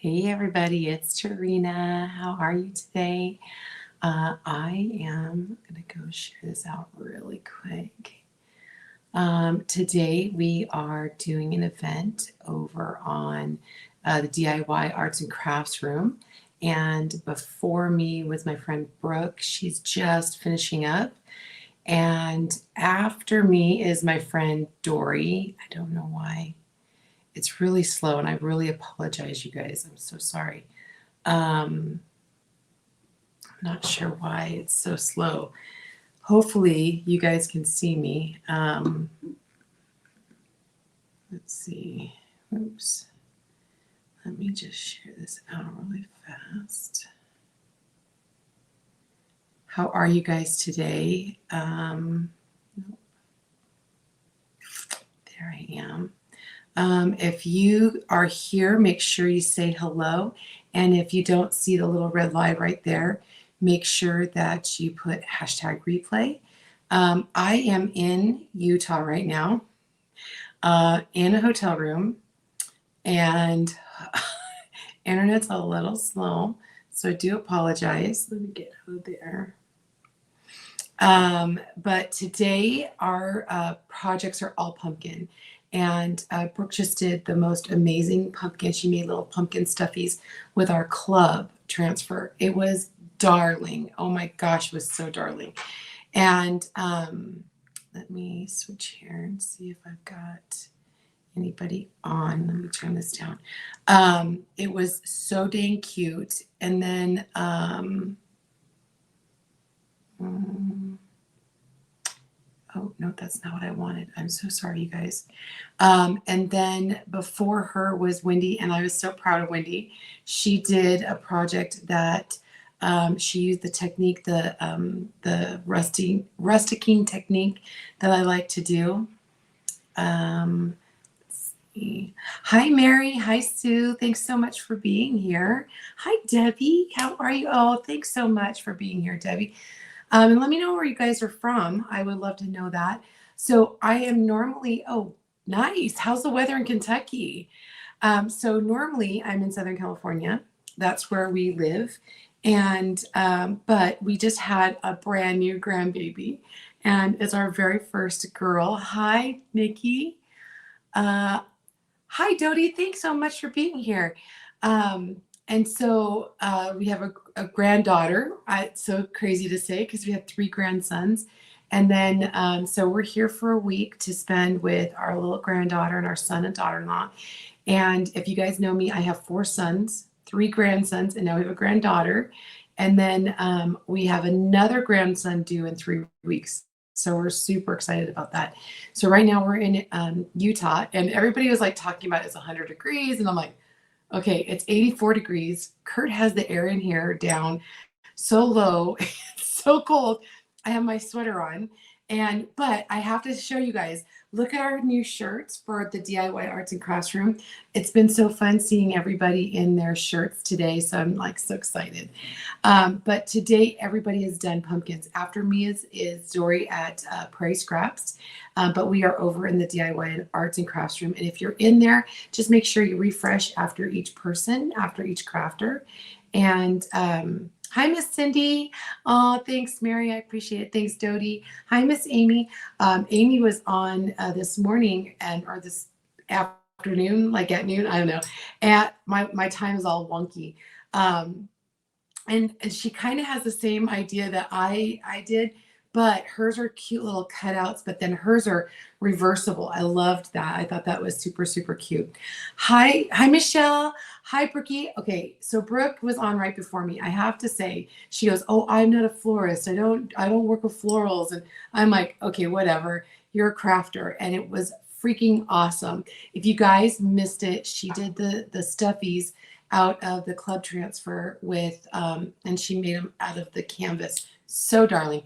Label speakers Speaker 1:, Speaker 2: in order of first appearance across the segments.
Speaker 1: Hey everybody, it's Tarina. How are you today? I am going to go share this out really quick. Today we are doing an event over on the DIY Arts and Crafts room. And before me was my friend Brooke. She's just finishing up. And after me is my friend Dory. I don't know why. It's really slow, and I really apologize, you guys. I'm so sorry. I'm not sure why it's so slow. Hopefully, you guys can see me. Let's see. Oops. Let me just share this out really fast. How are you guys today? There I am. If you are here, make sure you say hello. And if you don't see the little red light right there, make sure that you put hashtag replay. I am in Utah right now, in a hotel room, and internet's a little slow, so I do apologize. Let me get out of there. But today our projects are all pumpkin. And Brooke just did the most amazing pumpkin. She made little pumpkin stuffies with our club transfer. It was darling. Oh my gosh, it was so darling. And let me switch here and see if I've got anybody on. Let me turn this down. It was so dang cute. And then oh, no, that's not what I wanted. I'm so sorry, you guys. And then before her was Wendy, and I was so proud of Wendy. She did a project that she used the technique, the rusticking technique that I like to do. Let's see. Hi, Mary. Hi, Sue. Thanks so much for being here. Hi, Debbie. How are you? Oh, thanks so much for being here, Debbie. And let me know where you guys are from. I would love to know that. So I am normally, oh, nice. How's the weather in Kentucky? So normally I'm in Southern California. That's where we live. And, but we just had a brand new grandbaby, and it's our very first girl. Hi, Nikki. Hi, Dodie. Thanks so much for being here. And so we have a granddaughter. It's so crazy to say because we have 3 grandsons. And then, so we're here for a week to spend with our little granddaughter and our son and daughter-in-law. And if you guys know me, I have 4 sons, 3 grandsons, and now we have a granddaughter. And then we have another grandson due in 3 weeks. So we're super excited about that. So right now we're in Utah, and everybody was like talking about it's 100 degrees. And I'm like, okay, it's 84 degrees. Kurt has the air in here down so low. It's so cold. I have my sweater on. But I have to show you guys, look at our new shirts for the DIY Arts and Crafts room. It's been so fun seeing everybody in their shirts today. So I'm like so excited. But today everybody has done pumpkins. After me is Dory at Prairie Scraps. But we are over in the DIY Arts and Crafts room. And if you're in there, just make sure you refresh after each person, after each crafter. And hi, Miss Cindy. Oh, thanks, Mary. I appreciate it. Thanks, Dodie. Hi, Miss Amy. Amy was on this morning or this afternoon, like at noon. I don't know. At my time is all wonky. And she kind of has the same idea that I did, but hers are cute little cutouts, but then hers are reversible. I loved that. I thought that was super, super cute. Hi, Michelle. Hi, Brookie. Okay, so Brooke was on right before me. I have to say, she goes, "Oh, I'm not a florist. I don't work with florals." And I'm like, okay, whatever. You're a crafter. And it was freaking awesome. If you guys missed it, she did the stuffies out of the club transfer with, and she made them out of the canvas. So darling.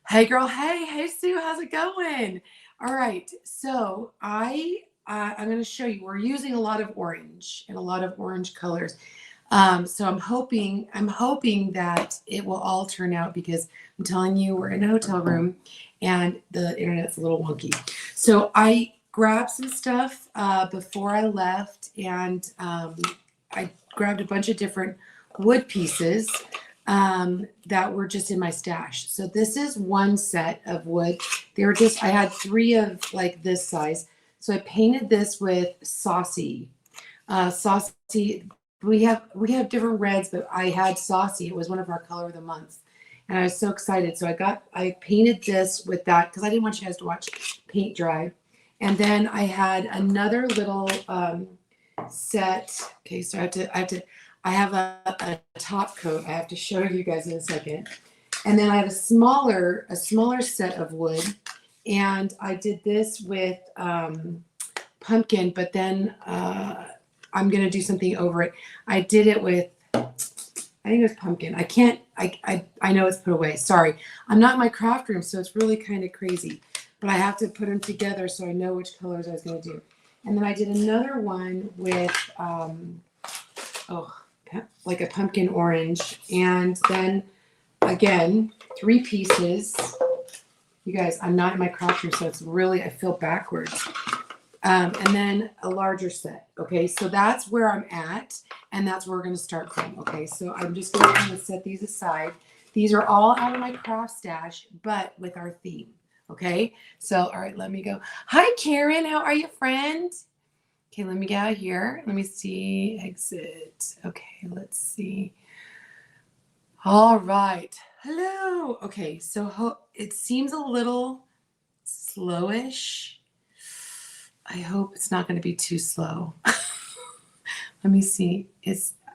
Speaker 1: Hey girl, hey Sue, how's it going? All right, so I'm going to show you. We're using a lot of orange and a lot of orange colors. So I'm hoping that it will all turn out because I'm telling you, we're in a hotel room and the internet's a little wonky. So I grabbed some stuff before I left, and I grabbed a bunch of different wood pieces that were just in my stash. So this is one set of wood. They were just, I had 3 of like this size. So I painted this with Saucy. Saucy, we have different reds, but I had Saucy. It was one of our color of the month. And I was so excited. So I painted this with that because I didn't want you guys to watch paint dry. And then I had another little set. Okay, so I have a top coat. I have to show you guys in a second. And then I have a smaller set of wood. And I did this with pumpkin, but then I'm gonna do something over it. I did it with, I think it was pumpkin. I know it's put away. Sorry. I'm not in my craft room, so it's really kind of crazy. But I have to put them together so I know which colors I was gonna do. And then I did another one with like a pumpkin orange. And then again, 3 pieces. You guys, I'm not in my craft room, so it's really, I feel backwards. And then a larger set. Okay, so that's where I'm at, and that's where we're going to start from. Okay, so I'm just going to kind of set these aside. These are all out of my craft stash, but with our theme. Okay, so all right, let me go. Hi, Karen. How are you, friend? Okay, let me get out of here. Let me see. Exit. Okay, let's see. All right. Hello. Okay, so it seems a little slowish. I hope it's not going to be too slow. Let me see.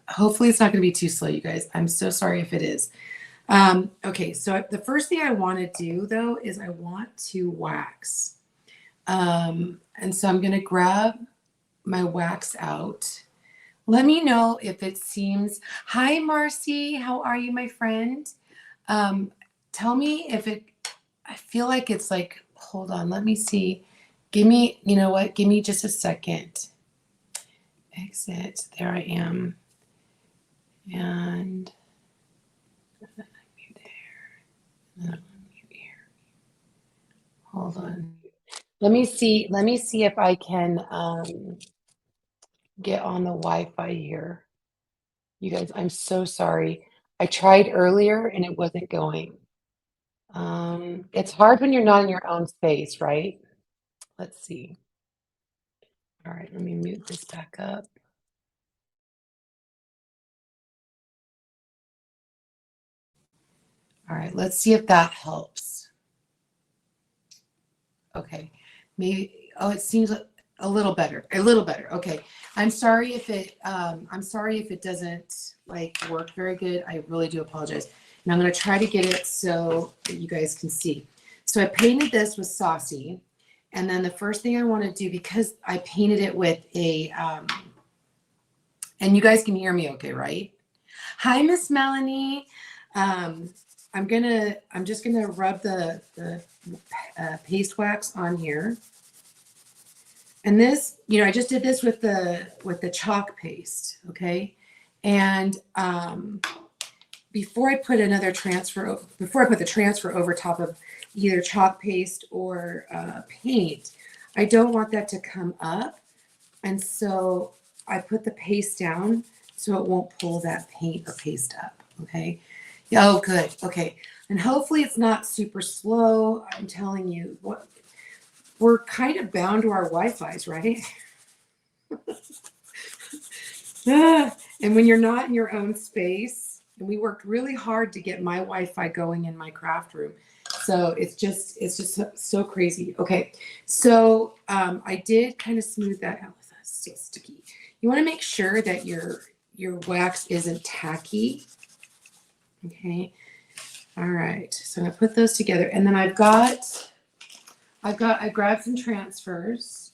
Speaker 1: Hopefully it's not going to be too slow, you guys. I'm so sorry if it is. Okay, so the first thing I want to do though is I want to wax. And so I'm going to grab my wax out. Let me know if it seems. Hi, Marcy. How are you, my friend? Tell me if I feel like it's like, hold on, let me see. Give me, you know what? Give me just a second. Exit. There I am. And then I'm mute there. And then I'm mute here. Hold on. Let me see if I can get on the Wi-Fi here. You guys, I'm so sorry. I tried earlier and it wasn't going. It's hard when you're not in your own space, right? Let's see. All right, let me mute this back up. All right, let's see if that helps. Okay, maybe, oh, it seems a little better, Okay, I'm sorry if it doesn't like work very good. I really do apologize. And I'm going to try to get it so that you guys can see. So I painted this with Saucy. And then the first thing I want to do, because I painted it with a, and you guys can hear me okay, right? Hi, Miss Melanie. I'm just gonna rub the paste wax on here. And this, I just did this with the chalk paste, okay? And before I put the transfer over top of either chalk paste or paint, I don't want that to come up. And so I put the paste down so it won't pull that paint or paste up, okay? Oh, good, okay. And hopefully it's not super slow. I'm telling you, we're kind of bound to our Wi-Fi's, right? And when you're not in your own space, and we worked really hard to get my Wi-Fi going in my craft room. So it's just so crazy. Okay, so I did kind of smooth that out. That's still sticky. You want to make sure that your wax isn't tacky. Okay. All right. So I'm gonna put those together, and then I grabbed some transfers,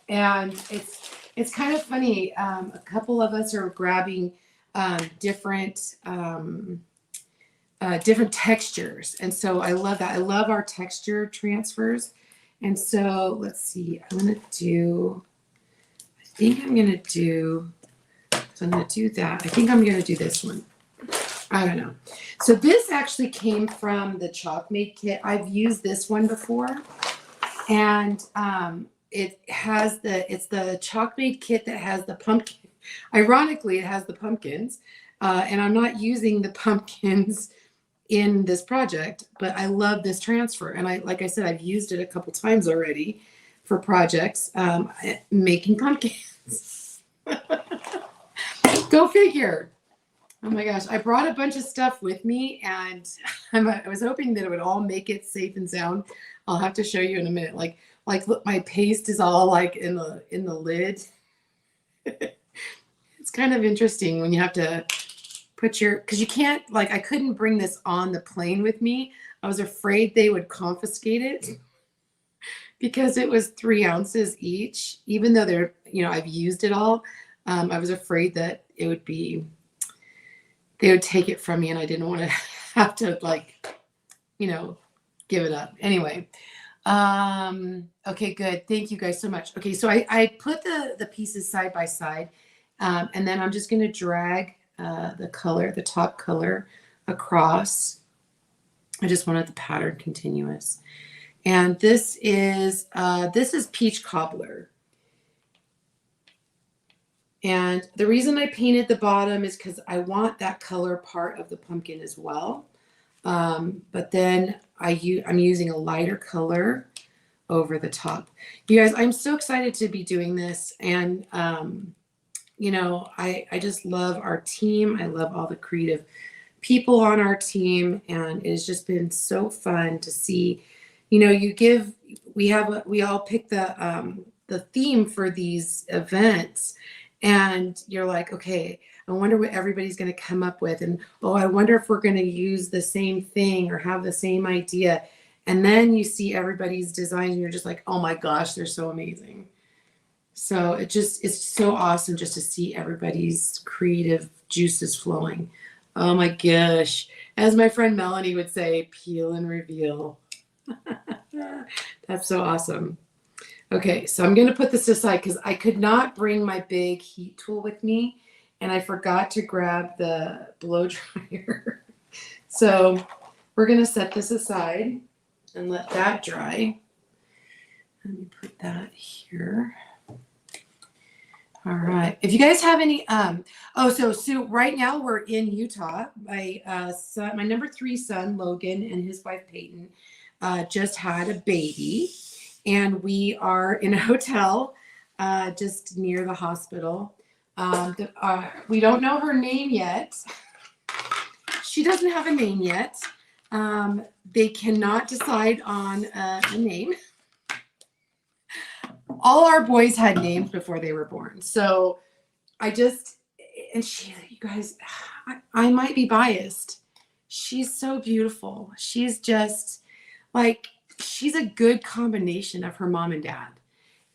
Speaker 1: and it's kind of funny. A couple of us are grabbing different textures, and so I love that. I love our texture transfers, and so let's see. I'm gonna do that. I think I'm gonna do this one. I don't know. So this actually came from the Chalkmade kit. I've used this one before, and it's the Chalkmade kit that has the Ironically, it has the pumpkins, and I'm not using the pumpkins in this project, but I love this transfer. And like I said, I've used it a couple times already for projects, making pumpkins. Go figure. Oh my gosh, I brought a bunch of stuff with me, and I was hoping that it would all make it safe and sound. I'll have to show you in a minute. Like look, my paste is all like in the lid. It's kind of interesting when you have to put because you can't, like, I couldn't bring this on the plane with me. I was afraid they would confiscate it because it was 3 ounces each, even though I've used it all. I was afraid that they would take it from me, and I didn't want to have to give it up. Anyway, okay, good. Thank you guys so much. Okay, so I put the pieces side by side, and then I'm just going to drag the top color across. I just wanted the pattern continuous. And this is Peach Cobbler. And the reason I painted the bottom is because I want that color part of the pumpkin as well. But then I'm using a lighter color over the top. You guys, I'm so excited to be doing this. And, I just love our team. I love all the creative people on our team. And it's just been so fun to see, we all pick the theme for these events. And you're like, okay, I wonder what everybody's going to come up with. And, I wonder if we're going to use the same thing or have the same idea. And then you see everybody's design and you're just like, oh my gosh, they're so amazing. So it's so awesome just to see everybody's creative juices flowing. Oh my gosh. As my friend Melanie would say, peel and reveal. That's so awesome. Okay, so I'm going to put this aside because I could not bring my big heat tool with me, and I forgot to grab the blow dryer. So we're going to set this aside and let that dry. Let me put that here. All right. If you guys have any, so right now we're in Utah. My number 3 son, Logan, and his wife, Peyton, just had a baby. And we are in a hotel just near the hospital. We don't know her name yet. She doesn't have a name yet. They cannot decide on a name. All our boys had names before they were born. So you guys, I might be biased. She's so beautiful. She's just like, she's a good combination of her mom and dad.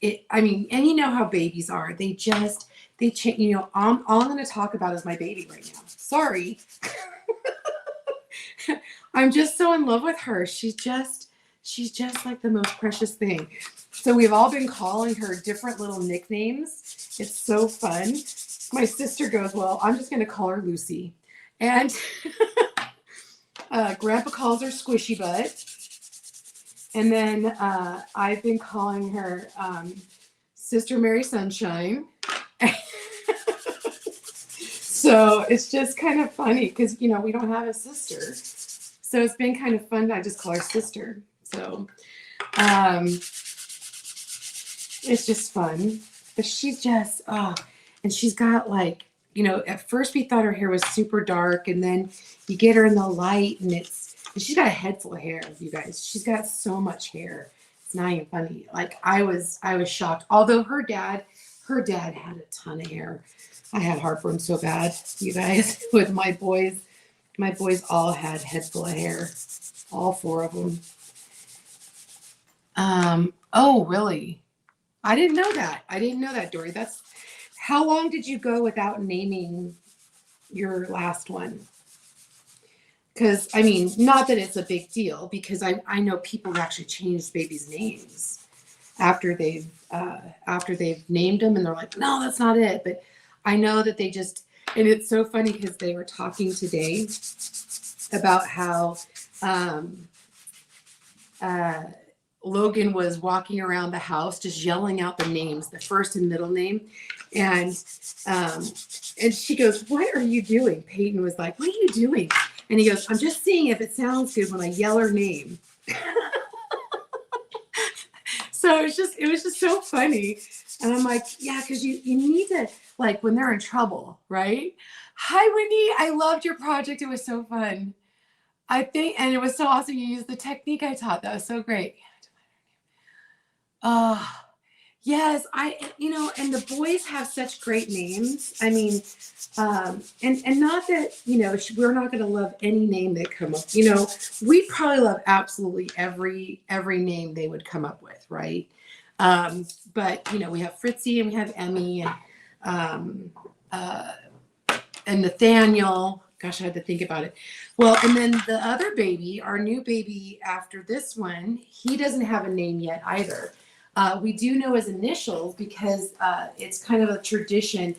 Speaker 1: And you know how babies are. They change. All I'm going to talk about is my baby right now. Sorry. I'm just so in love with her. She's just like the most precious thing. So we've all been calling her different little nicknames. It's so fun. My sister goes, well, I'm just going to call her Lucy. And Grandpa calls her Squishy Butt. And then I've been calling her Sister Mary Sunshine. So it's just kind of funny because, we don't have a sister. So it's been kind of fun. I just call her sister. So it's just fun. But she's just, and she's got at first we thought her hair was super dark. And then you get her in the light and she's got a head full of hair, you guys. She's got so much hair. It's not even funny. I was shocked. Although her dad had a ton of hair. I had heartburn so bad, you guys, with my boys. My boys all had head full of hair. All 4 of them. Oh, really? I didn't know that, Dory. How long did you go without naming your last one? Because, not that it's a big deal, because I know people actually changed babies' names after they've named them, and they're like, no, that's not it. But I know that they just, and it's so funny because they were talking today about how Logan was walking around the house just yelling out the names, the first and middle name. And um, and she goes, "What are you doing?" Peyton was like, "What are you doing?" And he goes, "I'm just seeing if it sounds good when I yell her name." So it was just so funny. And I'm like, yeah, because you need to, like, when they're in trouble, right? Hi, Wendy. I loved your project. It was so fun. I think, and it was so awesome. You used the technique I taught. That was so great. Oh, yes. And the boys have such great names. I mean, and not that, we're not going to love any name they come up. We probably love absolutely every name they would come up with, right? But we have Fritzy and we have Emmy um, uh, and Nathaniel. Gosh, I had to think about it. Well, and then the other baby, our new baby after this one, he doesn't have a name yet either. We do know his initials because it's kind of a tradition.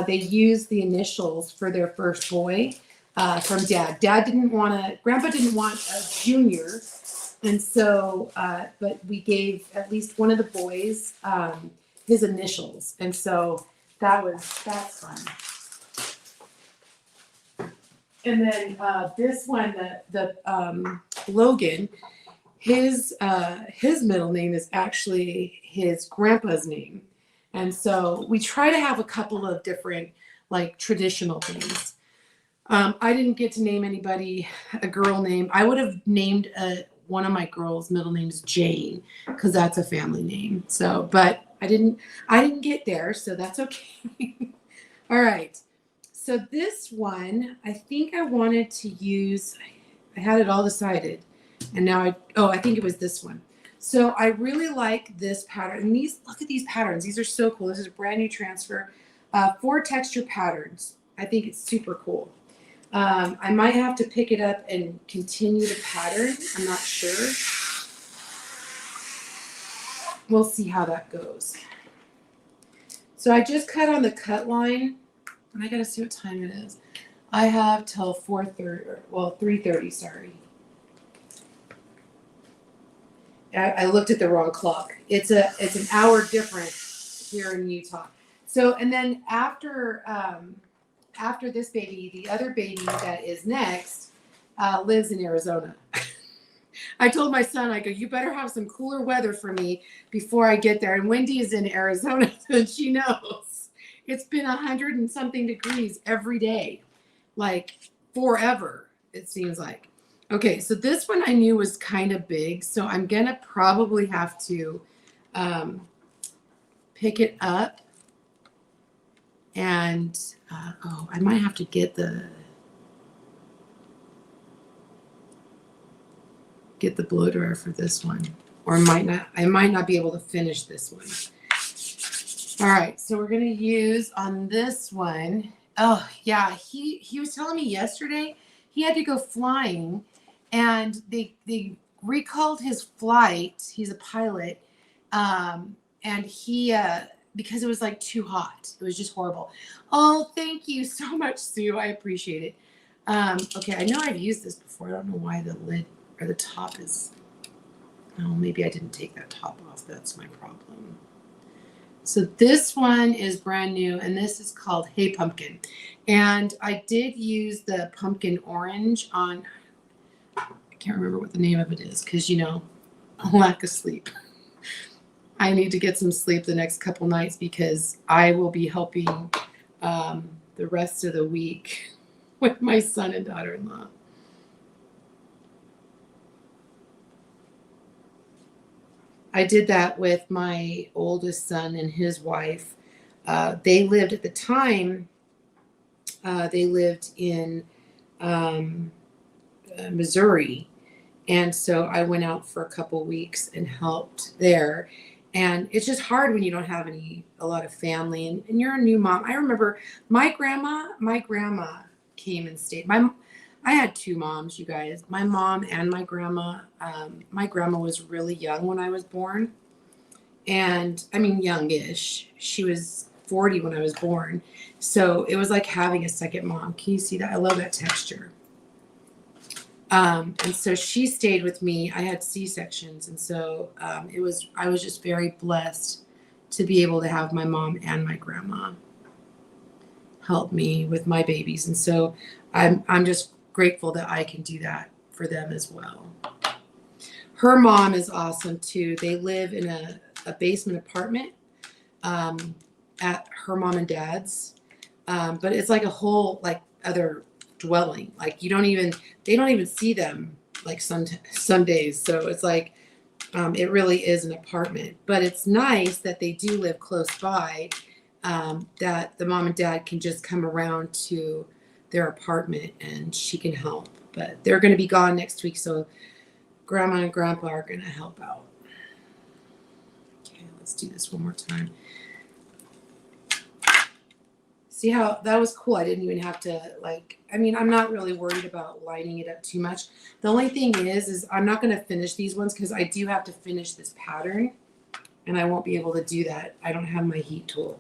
Speaker 1: They use the initials for their first boy from Dad. Grandpa didn't want a junior. And so, but we gave at least one of the boys his initials. And so that's fun. And then this one, the Logan, his middle name is actually his grandpa's name. And so we try to have a couple of different like traditional things. I didn't get to name anybody a girl name. I would have named one of my girls' middle names Jane because that's a family name. So, but I didn't get there, so that's okay. All right. So this one, I think I wanted to use, I had it all decided. And now I think it was this one. So I really like this pattern. And look at these patterns. These are so cool. This is a brand new transfer. 4 texture patterns. I think it's super cool. I might have to pick it up and continue the pattern. I'm not sure. We'll see how that goes. So I just cut on the cut line. And I gotta see what time it is. I have till 4:30, well, 3:30, sorry. I looked at the wrong clock. It's an hour different here in Utah. So, and then after this baby, the other baby that is next lives in Arizona. I told my son, I go, you better have some cooler weather for me before I get there. And Wendy is in Arizona, and she knows. It's been 100 and something degrees every day, like forever, it seems like. Okay, so this one I knew was kind of big, so I'm going to probably have to pick it up. And, I might have to get the blow dryer for this one. Or I might not be able to finish this one. All right, so we're gonna use on this one. Oh yeah, he was telling me yesterday he had to go flying, and they recalled his flight. He's a pilot, and he because it was like too hot. It was just horrible. Oh, thank you so much, Sue. I appreciate it. Okay, I know I've used this before. I don't know why the lid or the top is. Oh, maybe I didn't take that top off. That's my problem. So this one is brand new, and this is called Hey Pumpkin. And I did use the pumpkin orange on, I can't remember what the name of it is, because, lack of sleep. I need to get some sleep the next couple nights because I will be helping the rest of the week with my son and daughter-in-law. I did that with my oldest son and his wife. They lived at the time, they lived in Missouri. And so I went out for a couple weeks and helped there. And it's just hard when you don't have a lot of family and you're a new mom. I remember my grandma came and stayed. I had 2 moms, you guys, my mom and my grandma. My grandma was really young when I was born. And I mean, youngish. She was 40 when I was born. So it was like having a second mom. Can you see that? I love that texture. And so she stayed with me. I had C-sections. And so I was just very blessed to be able to have my mom and my grandma help me with my babies. And so I'm just grateful that I can do that for them as well. Her mom is awesome too. They live in a basement apartment at her mom and dad's. But it's like a whole like other dwelling. Like they don't even see them like some days. So it's like it really is an apartment. But it's nice that they do live close by. That the mom and dad can just come around to their apartment and she can help. But they're going to be gone next week, so grandma and grandpa are going to help out. Okay, let's do this one more time. See how that was cool? I didn't even have to I'm not really worried about lining it up too much. The only thing is I'm not going to finish these ones because I do have to finish this pattern and I won't be able to do that. I don't have my heat tool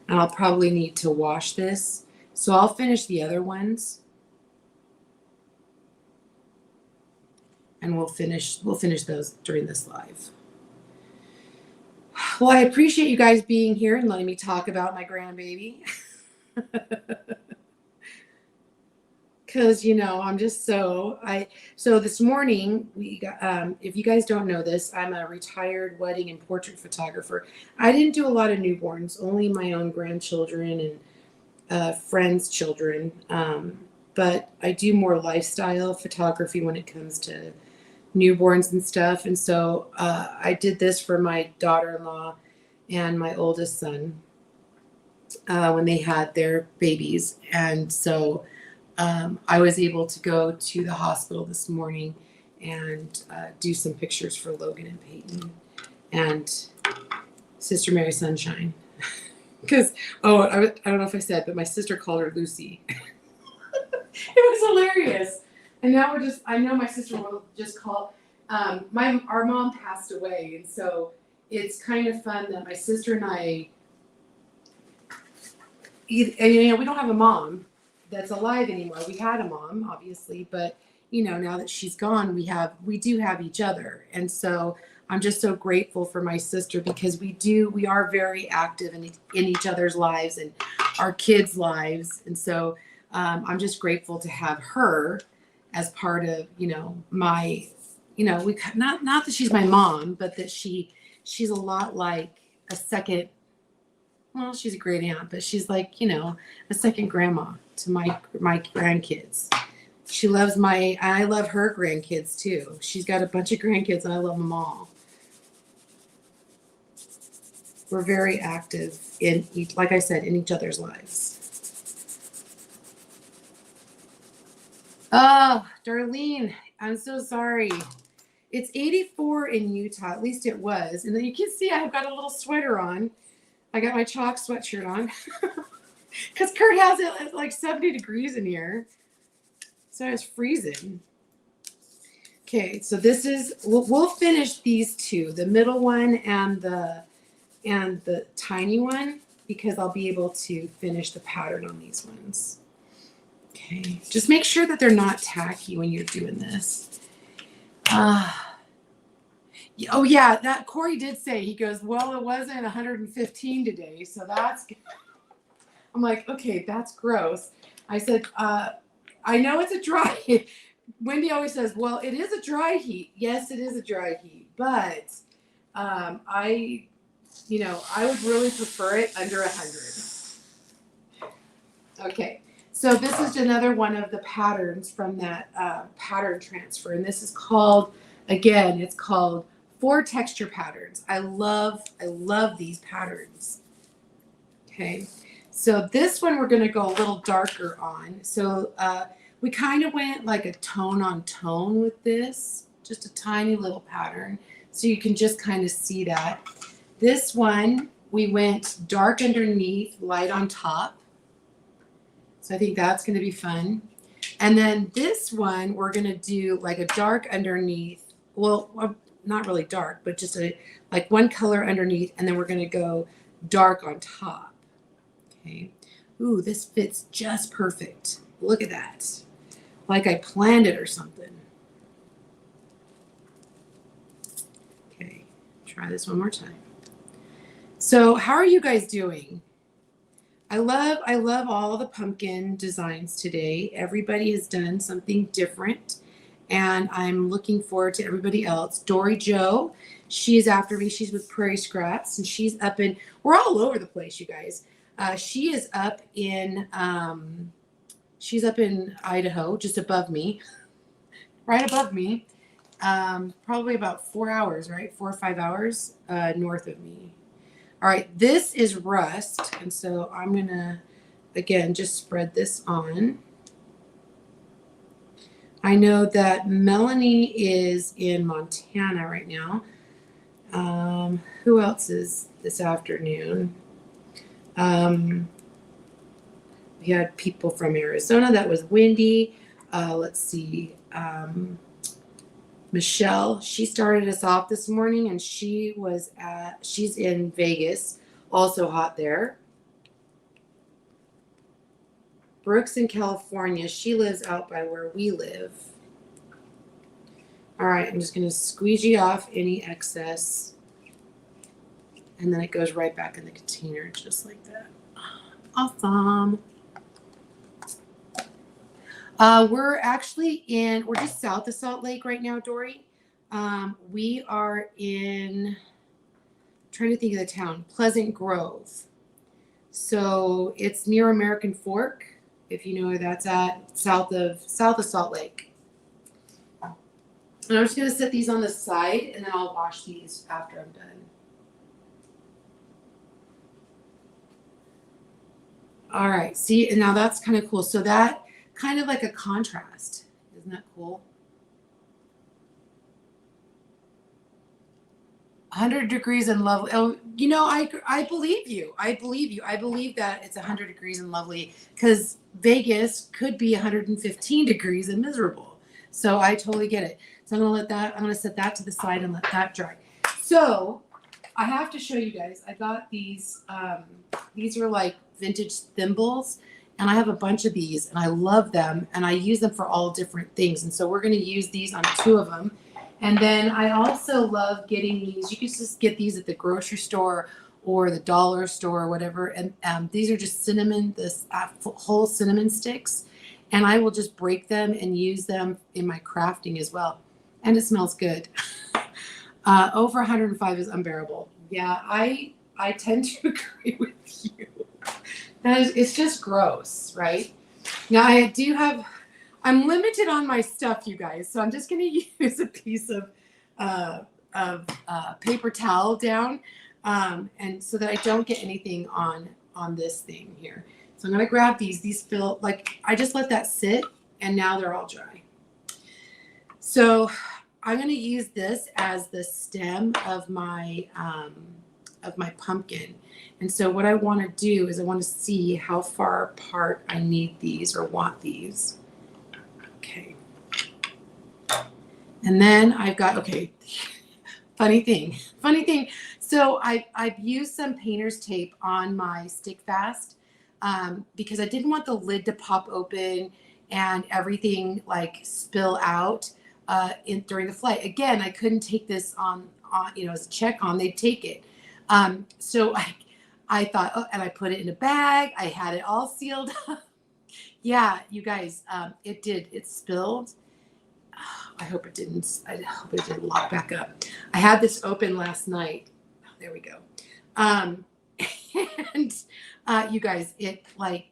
Speaker 1: and I'll probably need to wash this. So I'll finish the other ones and we'll finish those during this live. Well, I appreciate you guys being here and letting me talk about my grandbaby. Because I'm just so this morning we got if you guys don't know this, I'm a retired wedding and portrait photographer. I didn't do a lot of newborns, only my own grandchildren and friends' children, but I do more lifestyle photography when it comes to newborns and stuff. And so I did this for my daughter-in-law and my oldest son when they had their babies. And so I was able to go to the hospital this morning and do some pictures for Logan and Peyton and Sister Mary Sunshine. Because, I don't know if I said, but my sister called her Lucy. It was hilarious. And now I know my sister will just call. Our mom passed away. And so it's kind of fun that my sister and I, we don't have a mom that's alive anymore. We had a mom, obviously, but now that she's gone, we do have each other. And so I'm just so grateful for my sister because we are very active in each other's lives and our kids' lives. And so I'm just grateful to have her as part of, my, we not that she's my mom, but that she's a lot like a second. Well, she's a great aunt, but she's like, a second grandma to my grandkids. She loves I love her grandkids too. She's got a bunch of grandkids and I love them all. We're very active like I said, in each other's lives. Oh, Darlene, I'm so sorry. It's 84 in Utah, at least it was. And then you can see I've got a little sweater on. I got my chalk sweatshirt on because Kurt has it at like 70 degrees in here. So it's freezing. Okay, so we'll finish these two, the middle one and the tiny one, because I'll be able to finish the pattern on these ones. Okay, just make sure that they're not tacky when you're doing this. Oh yeah, that Corey did say, he goes, well, it wasn't 115 today, so that's good. I'm like, okay, that's gross. I said, I know it's a dry heat. Wendy always says, well, it is a dry heat. Yes, it is a dry heat, but I would really prefer it under 100. Okay, so this is another one of the patterns from that pattern transfer, and this is called, again, it's called 4 texture patterns. I love these patterns. Okay, so this one we're going to go a little darker on. So we kind of went like a tone on tone with this, just a tiny little pattern. So you can just kind of see that. This one, we went dark underneath, light on top. So I think that's going to be fun. And then this one, we're going to do like a dark underneath. Well, not really dark, but just like one color underneath, and then we're going to go dark on top. Okay. Ooh, this fits just perfect. Look at that. Like I planned it or something. Try this one more time. So how are you guys doing? I love all the pumpkin designs today. Everybody has done something different, and I'm looking forward to everybody else. Dory Joe, she is after me. She's with Prairie Scraps, and she's up in, we're all over the place, you guys. She is up in, she's up in Idaho, just above me, right above me. Probably about 4 hours, right? 4 or 5 hours north of me. All right, this is rust, and so I'm gonna, again, just spread this on. I know that Melanie is in Montana right now. Who else is this afternoon? We had people from Arizona. That was Wendy. Let's see. Michelle, she started us off this morning, and she's in Vegas, also hot there. Brooks in California, she lives out by where we live. All right, I'm just going to squeegee off any excess, and then it goes right back in the container just like that. Awesome. We're just south of Salt Lake right now, Dory. We are in, trying to think of the town, Pleasant Grove. So it's near American Fork, if you know where that's at, south of Salt Lake. And I'm just gonna set these on the side, and then I'll wash these after I'm done. All right, see, and now that's kind of cool. So that kind of like a contrast. Isn't that cool? 100 degrees and lovely. Oh, you know, I believe you. I believe you. I believe that it's 100 degrees and lovely, because Vegas could be 115 degrees and miserable. So I totally get it. So I'm gonna set that to the side and let that dry. So I have to show you guys. I got these. These are like vintage thimbles, and I have a bunch of these, and I love them, and I use them for all different things. And so we're gonna use these on 2 of them. And then I also love getting these. You can just get these at the grocery store or the dollar store or whatever. And these are just cinnamon, whole cinnamon sticks. And I will just break them and use them in my crafting as well. And it smells good. Over 105 is unbearable. Yeah, I tend to agree with you. It's just gross, right? Now I'm limited on my stuff, you guys, so I'm just going to use a piece of paper towel down, and so that I don't get anything on this thing here. So I'm going to grab these. These feel like I just let that sit, and now they're all dry. So I'm going to use this as the stem of my pumpkin. And so what I want to do is I want to see how far apart I need these or want these. Okay. And then I've got, okay, funny thing. So I've used some painter's tape on my stick fast because I didn't want the lid to pop open and everything like spill out during the flight. Again, I couldn't take this on as a check on, they'd take it. So I thought, oh, and I put it in a bag. I had it all sealed up. Yeah, you guys, it spilled. I hope it didn't lock back up. I had this open last night. Oh, there we go. And you guys, it like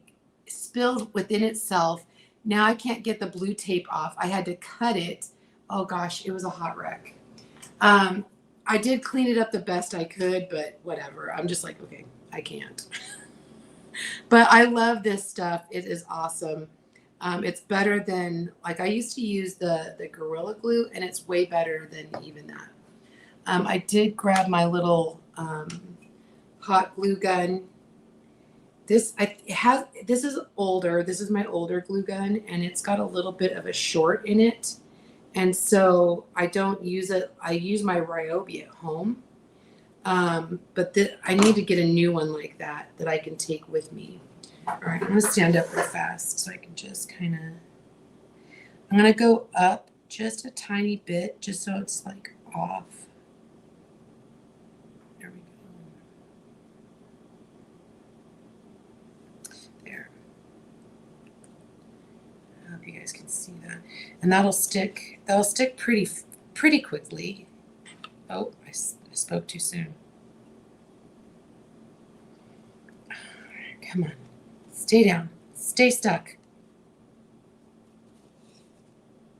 Speaker 1: spilled within itself. Now I can't get the blue tape off. I had to cut it. Oh gosh, it was a hot wreck. I did clean it up the best I could, but whatever. I'm just like, okay, I can't. But I love this stuff. It is awesome. It's better than, like I used to use the Gorilla Glue, and it's way better than even that. I did grab my little hot glue gun. This is older. This is my older glue gun, and it's got a little bit of a short in it. And so I don't use it. I use my Ryobi at home. But I need to get a new one like that I can take with me. All right, I'm going to stand up real fast so I can just kind of, I'm going to go up just a tiny bit just so it's like off. there. I hope you guys can see that. And that'll stick pretty quickly. Oh, I spoke too soon. Come on, stay down, stay stuck.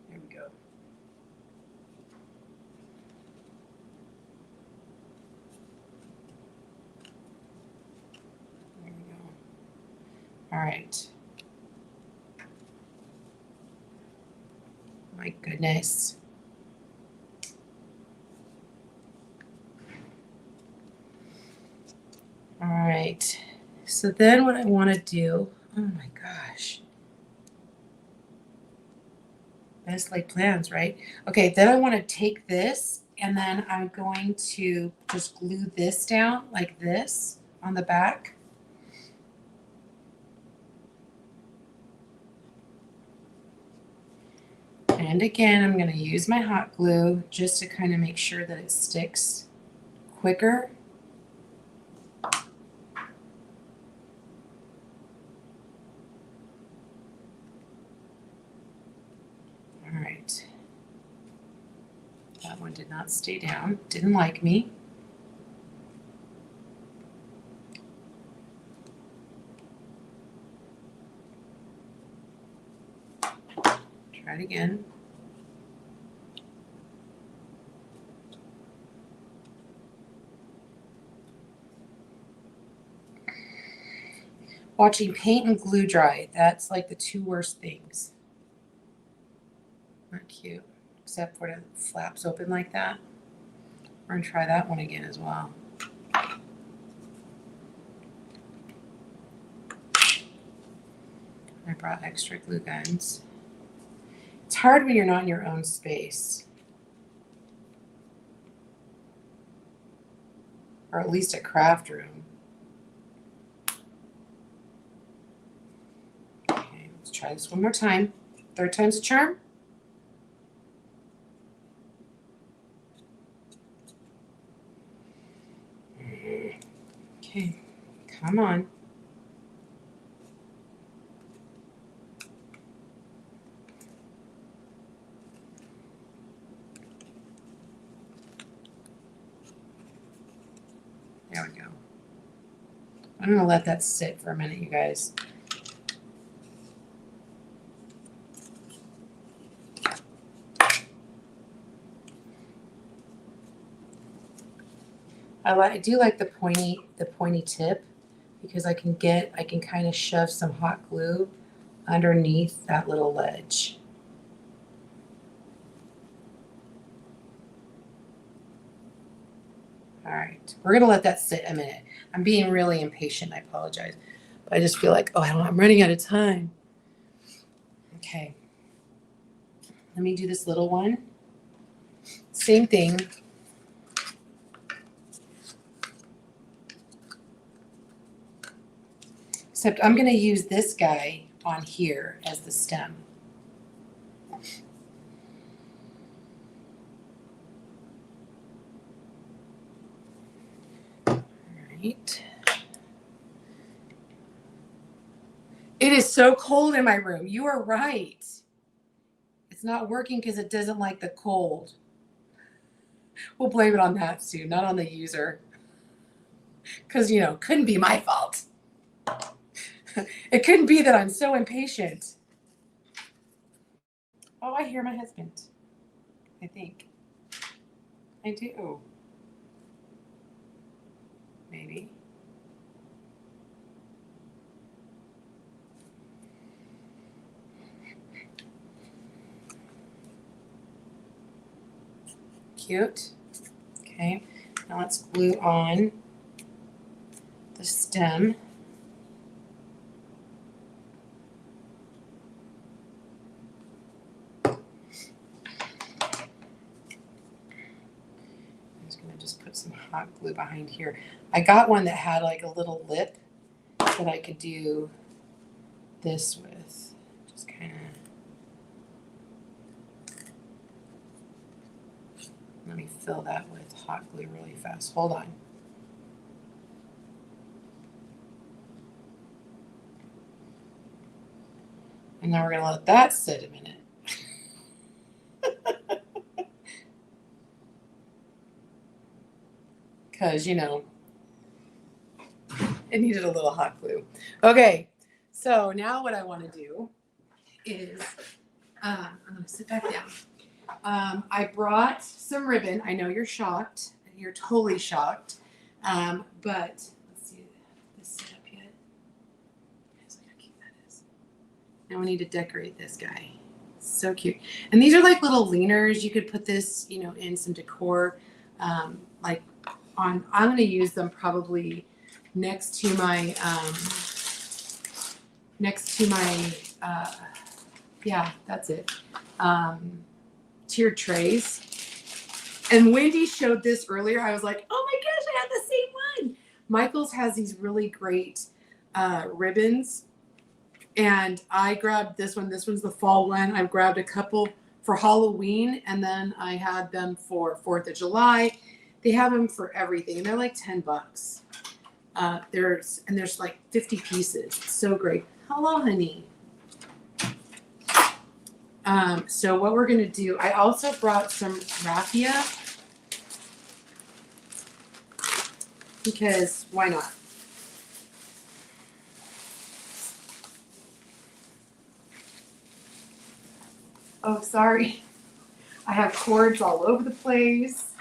Speaker 1: There we go. There we go. All right. My goodness. All right. So then what I want to do, oh my gosh. Best laid plans, right? Okay, then I want to take this and then I'm going to just glue this down like this on the back. And again, I'm going to use my hot glue just to kind of make sure that it sticks quicker. All right. That one did not stay down. Didn't like me. Try it again. Watching paint and glue dry. That's like the two worst things. Not cute. Except for the flaps open like that. We're going to try that one again as well. I brought extra glue guns. It's hard when you're not in your own space. Or at least a craft room. Okay, let's try this one more time. Third time's a charm. Okay, come on. There we go. I'm going to let that sit for a minute, you guys. I do like the pointy tip because I can kind of shove some hot glue underneath that little ledge. All right, we're gonna let that sit a minute. I'm being really impatient, I apologize. But I just feel like, oh, I'm running out of time. Okay, let me do this little one. Same thing. Except I'm gonna use this guy on here as the stem. All right. It is so cold in my room. You are right. It's not working because it doesn't like the cold. We'll blame it on that, Sue, not on the user. Because, couldn't be my fault. It couldn't be that I'm so impatient. Oh, I hear my husband. I think. I do. Maybe. Cute. Okay, now let's glue on the stem. I'm just going to just put some hot glue behind here. I got one that had like a little lip that I could do this with. Just kind of. Let me fill that with hot glue really fast. Hold on. And then we're going to let that sit a minute. Because, you know, it needed a little hot glue. Okay, so now what I want to do is, I'm going to sit back down. I brought some ribbon. I know you're shocked. You're totally shocked. But let's see this set up yet. Look how cute that is. Now we need to decorate this guy. So cute. And these are like little leaners. You could put this, you know, in some decor. Like on, I'm going to use them probably next to my, yeah, that's it. Tiered trays. And Wendy showed this earlier. I was like, oh my gosh, I had the same one. Michael's has these really great ribbons. And I grabbed this one. This one's the fall one. I grabbed a couple for Halloween, and then I had them for 4th of July. They have them for everything. And they're like $10. There's like 50 pieces. It's so great. Hello, honey. So what we're going to do, I also brought some raffia because why not? Oh, sorry. I have cords all over the place.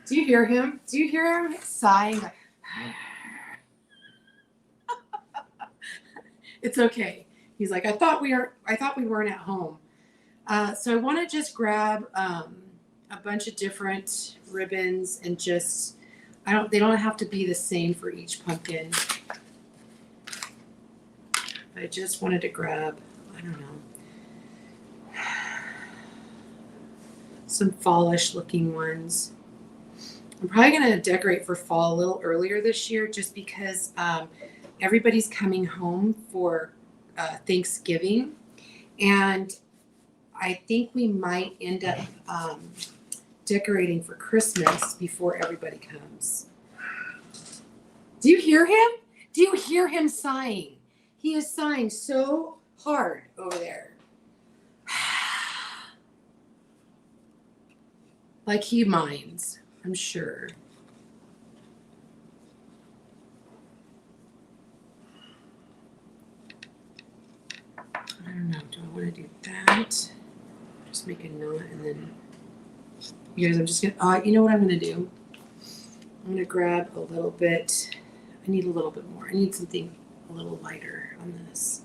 Speaker 1: Do you hear him? Do you hear him sighing? Like, it's okay. He's like, I thought we weren't at home. So I want to just grab a bunch of different ribbons and just, they don't have to be the same for each pumpkin. I just wanted to grab, I don't know, some fallish looking ones. I'm probably going to decorate for fall a little earlier this year just because everybody's coming home for Thanksgiving, and I think we might end up decorating for Christmas before everybody comes. Do you hear him? Do you hear him sighing? He is sighing so hard over there. Like he minds, I'm sure. I don't know. Do I want to do that? Just make a note and then, you guys, I'm just going to, you know what I'm going to do? I'm going to grab a little bit. I need a little bit more. I need something a little lighter on this.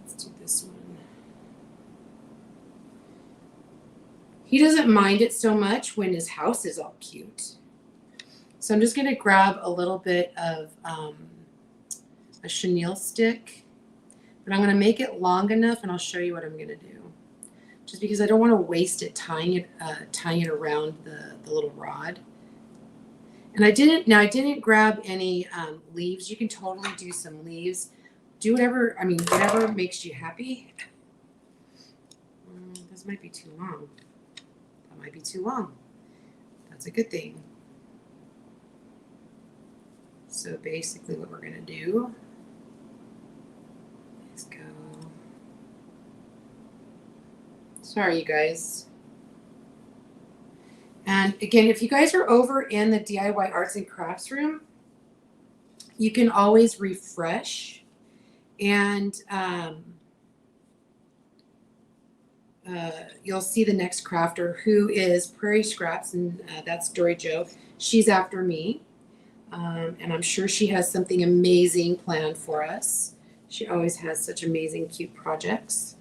Speaker 1: Let's do this one. He doesn't mind it so much when his house is all cute. So I'm just going to grab a little bit of a chenille stick. But I'm going to make it long enough, and I'll show you what I'm going to do. Just because I don't want to waste it tying it around the little rod. And I didn't grab any leaves. You can totally do some leaves. Do whatever, whatever makes you happy. This might be too long. That might be too long. That's a good thing. So basically what we're going to do, let's go. Sorry, you guys. And again, if you guys are over in the DIY Arts and Crafts room, you can always refresh. And you'll see the next crafter, who is Prairie Scraps, and that's Dory Jo. She's after me. And I'm sure she has something amazing planned for us. She always has such amazing, cute projects.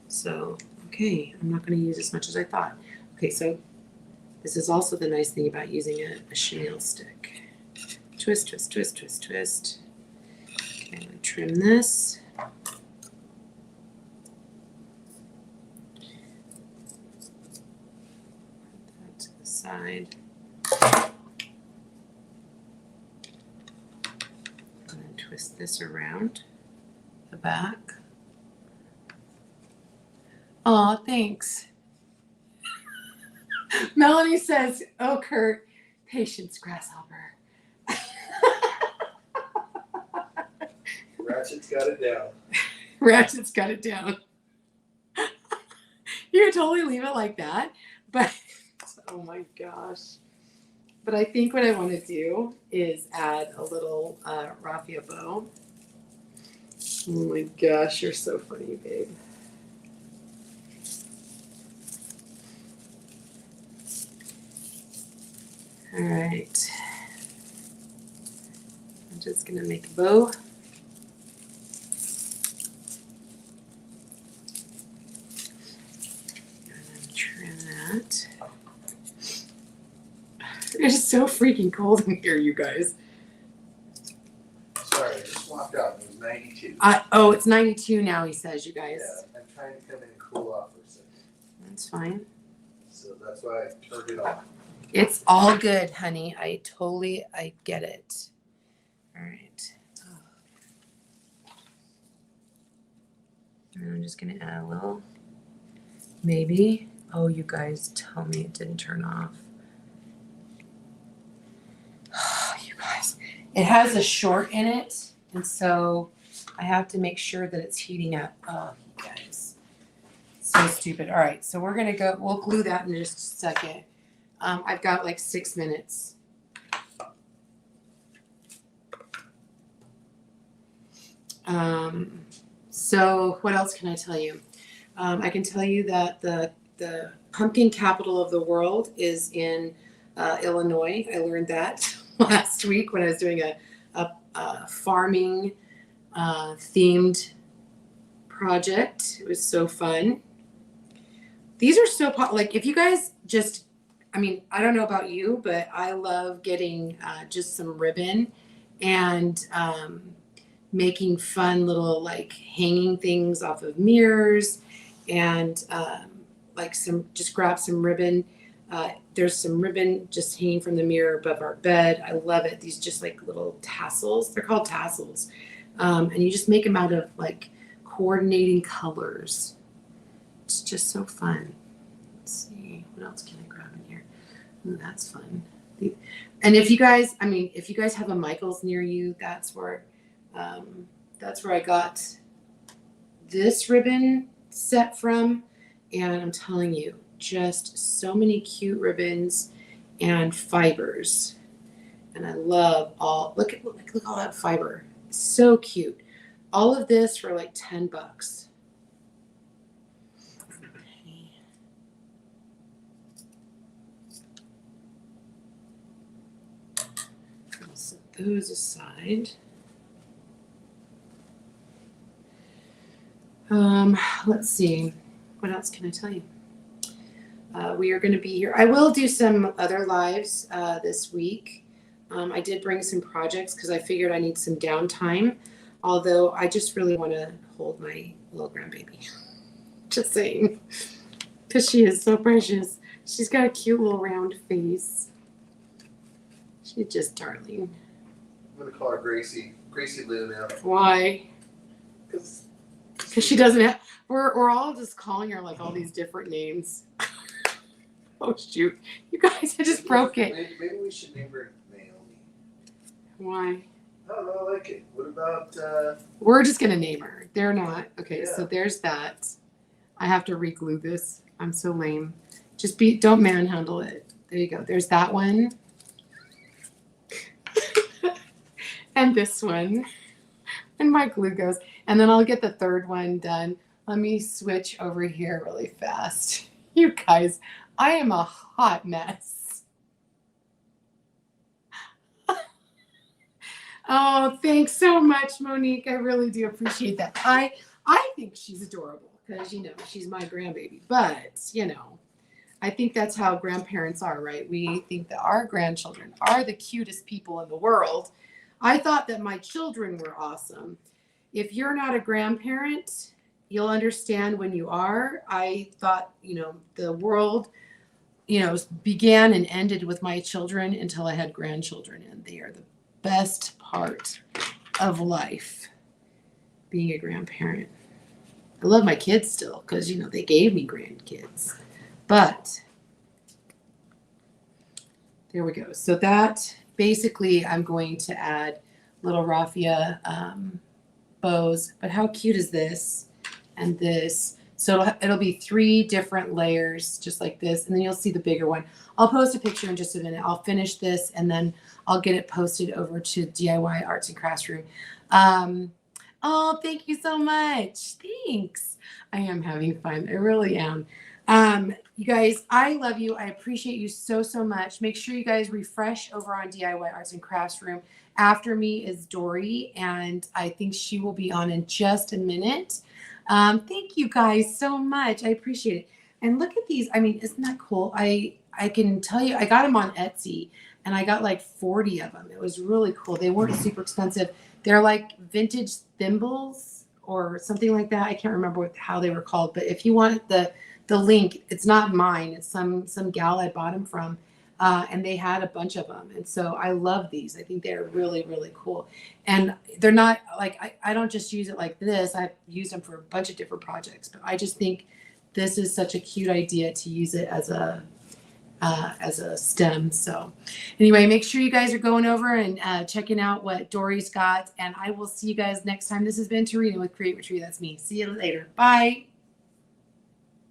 Speaker 1: So, okay, I'm not going to use as much as I thought. Okay, so this is also the nice thing about using a chenille stick. Twist, twist, twist, twist, twist. Okay, I'm going to trim this. Put that to the side. And then twist this around the back. Oh, thanks. Melanie says, oh, Kurt, patience, grasshopper.
Speaker 2: Ratchet's got it down.
Speaker 1: Ratchet's got it down. You could totally leave it like that, but oh my gosh. But I think what I want to do is add a little raffia bow. Oh my gosh, you're so funny, babe. All right. I'm just going to make a bow. And trim that. It's so freaking cold in here, you guys.
Speaker 2: Sorry, I just walked out. It was 92.
Speaker 1: Oh, it's 92 now, he says, you guys.
Speaker 2: Yeah, I'm trying to come in and cool off for a second.
Speaker 1: That's fine.
Speaker 2: So that's why I turned it off.
Speaker 1: It's all good, honey. I get it. All right. And I'm just going to add a little, maybe. Oh, you guys, tell me it didn't turn off. You guys, it has a short in it, and so I have to make sure that it's heating up. Oh, you guys, so stupid. All right, so we're gonna go. We'll glue that in just a second. I've got like 6 minutes. So what else can I tell you? I can tell you that the pumpkin capital of the world is in Illinois. I learned that last week when I was doing a farming themed project. It was so fun. These are so like if you guys just, I mean, I don't know about you, but I love getting just some ribbon and making fun little like hanging things off of mirrors and like just grab some ribbon. There's some ribbon just hanging from the mirror above our bed. I love it. These just like little tassels. They're called tassels. And you just make them out of like coordinating colors. It's just so fun. Let's see. What else can I grab in here? Ooh, that's fun. And if you guys have a Michael's near you, that's where I got this ribbon set from. And I'm telling you, just so many cute ribbons and fibers. And I love look all that fiber. So cute. All of this for like $10. Okay. I'll set those aside. Let's see. What else can I tell you? We are going to be here. I will do some other lives this week. I did bring some projects because I figured I need some downtime. Although I just really want to hold my little grandbaby. Just saying. Because she is so precious. She's got a cute little round face. She's just darling.
Speaker 2: I'm going to call her Gracie. Gracie Lou now.
Speaker 1: Why? Because she doesn't have... We're all just calling her like all these different names. Oh, shoot. You guys, I just broke it.
Speaker 2: Maybe we should name her Naomi.
Speaker 1: Why?
Speaker 2: I don't know, I like it. What about...
Speaker 1: We're just going to name her. They're not. Okay,
Speaker 2: Yeah.
Speaker 1: So there's that. I have to re-glue this. I'm so lame. Don't manhandle it. There you go. There's that one. And this one. And my glue goes. And then I'll get the third one done. Let me switch over here really fast. You guys, I am a hot mess. Oh, thanks so much, Monique. I really do appreciate that. I think she's adorable because, she's my grandbaby. But, I think that's how grandparents are, right? We think that our grandchildren are the cutest people in the world. I thought that my children were awesome. If you're not a grandparent, you'll understand when you are. I thought, the world, began and ended with my children until I had grandchildren, and they are the best part of life, being a grandparent. I love my kids still because, they gave me grandkids. But there we go. So that basically I'm going to add little raffia bows, but how cute is this and this? So it'll be 3 different layers, just like this, and then you'll see the bigger one. I'll post a picture in just a minute. I'll finish this, and then I'll get it posted over to DIY Arts and Crafts Room. Oh, thank you so much. Thanks. I am having fun. I really am. You guys, I love you. I appreciate you so, so much. Make sure you guys refresh over on DIY Arts and Crafts Room. After me is Dory, and I think she will be on in just a minute. Thank you guys so much. I appreciate it. And look at these. I mean, isn't that cool? I can tell you, I got them on Etsy, and I got like 40 of them. It was really cool. They weren't super expensive. They're like vintage thimbles or something like that. I can't remember how they were called, but if you want the link, it's not mine. It's some gal I bought them from, and they had a bunch of them. And so I love these. I think they're really, really cool. And they're not like, I don't just use it like this. I've used them for a bunch of different projects, but I just think this is such a cute idea to use it as a stem. So anyway, make sure you guys are going over and checking out what Dory's got, and I will see you guys next time. This has been Tarina with Create with Tree. That's me. See you later. Bye.